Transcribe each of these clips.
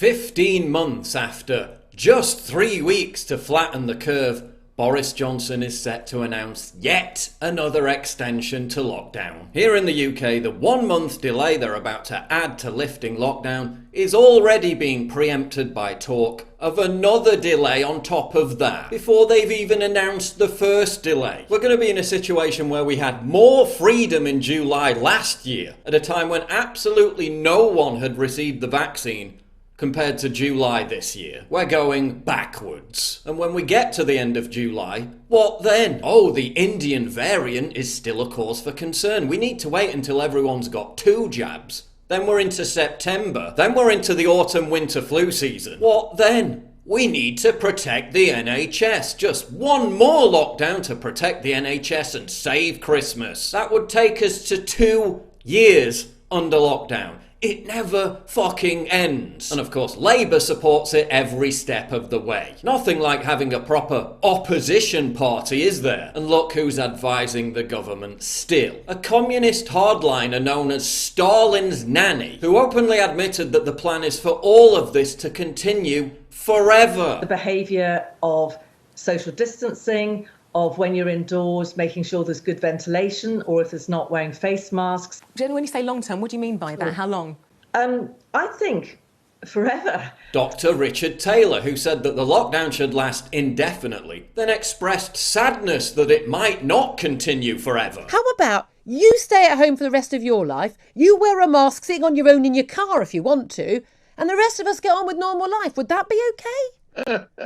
15 months after just 3 weeks to flatten the curve, Boris Johnson is set to announce yet another extension to lockdown. Here in the UK, the 1 month delay they're about to add to lifting lockdown is already being preempted by talk of another delay on top of that, before they've even announced the first delay. We're going to be in a situation where we had more freedom in July last year, at a time when absolutely no one had received the vaccine, compared to July this year. We're going backwards. And when we get to the end of July, what then? Oh, the Indian variant is still a cause for concern. We need to wait until everyone's got 2 jabs. Then we're into September. Then we're into the autumn-winter flu season. What then? We need to protect the NHS. Just one more lockdown to protect the NHS and save Christmas. That would take us to 2 years under lockdown. It never fucking ends. And of course, Labour supports it every step of the way. Nothing like having a proper opposition party, is there? And look who's advising the government still. A communist hardliner known as Stalin's nanny, who openly admitted that the plan is for all of this to continue forever. The behaviour of social distancing, of when you're indoors, making sure there's good ventilation, or if there's not, wearing face masks. Jen, when you say long term, what do you mean by that? How long? I think forever. Dr. Richard Taylor, who said that the lockdown should last indefinitely, then expressed sadness that it might not continue forever. How about you stay at home for the rest of your life, you wear a mask sitting on your own in your car if you want to, and the rest of us get on with normal life? Would that be okay?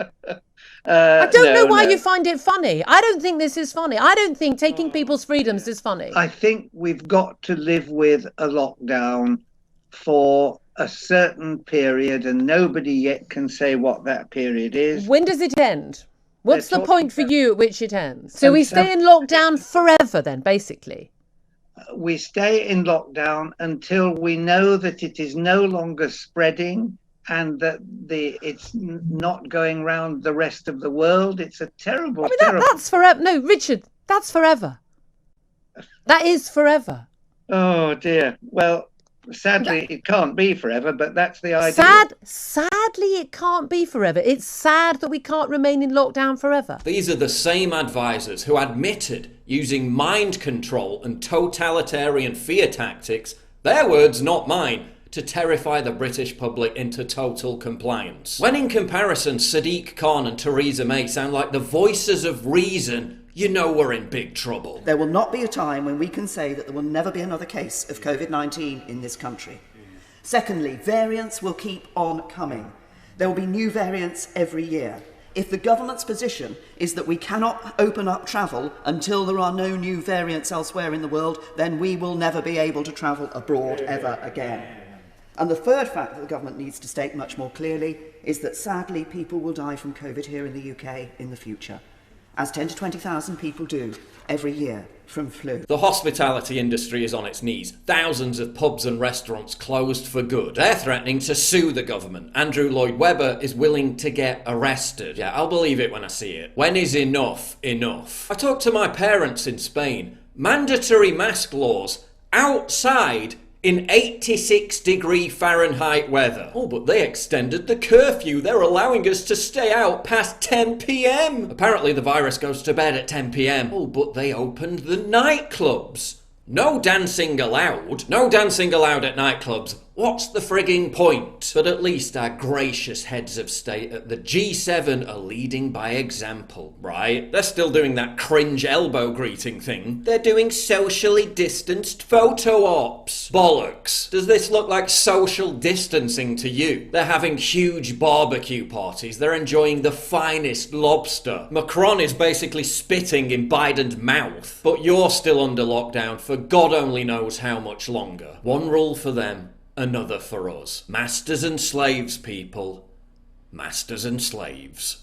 I don't know why you find it funny. I don't think this is funny. I don't think taking people's freedoms is funny. I think we've got to live with a lockdown for a certain period, and nobody yet can say what that period is. When does it end? What's the point for you at which it ends? So we stay in lockdown forever then, basically? We stay in lockdown until we know that it is no longer spreading, and that it's not going round the rest of the world. It's a terrible, that's forever. No, Richard, that's forever. That is forever. Oh, dear. Well, sadly, it can't be forever, but that's the idea. Sadly, it can't be forever. It's sad that we can't remain in lockdown forever. These are the same advisors who admitted using mind control and totalitarian fear tactics, their words, not mine, to terrify the British public into total compliance. When in comparison, Sadiq Khan and Theresa May sound like the voices of reason, you know we're in big trouble. There will not be a time when we can say that there will never be another case of COVID-19 in this country. Secondly, variants will keep on coming. There will be new variants every year. If the government's position is that we cannot open up travel until there are no new variants elsewhere in the world, then we will never be able to travel abroad ever again. And the third fact that the government needs to state much more clearly is that sadly people will die from COVID here in the UK in the future, as 10 to 20,000 people do every year from flu. The hospitality industry is on its knees. Thousands of pubs and restaurants closed for good. They're threatening to sue the government. Andrew Lloyd Webber is willing to get arrested. Yeah, I'll believe it when I see it. When is enough enough? I talked to my parents in Spain. Mandatory mask laws outside in 86-degree Fahrenheit weather. Oh, but they extended the curfew. They're allowing us to stay out past 10 p.m. Apparently the virus goes to bed at 10 p.m. Oh, but they opened the nightclubs. No dancing allowed. No dancing allowed at nightclubs. What's the frigging point? But at least our gracious heads of state at the G7 are leading by example, right? They're still doing that cringe elbow greeting thing. They're doing socially distanced photo ops. Bollocks. Does this look like social distancing to you? They're having huge barbecue parties. They're enjoying the finest lobster. Macron is basically spitting in Biden's mouth. But you're still under lockdown for God only knows how much longer. One rule for them, another for us. Masters and slaves, people. Masters and slaves.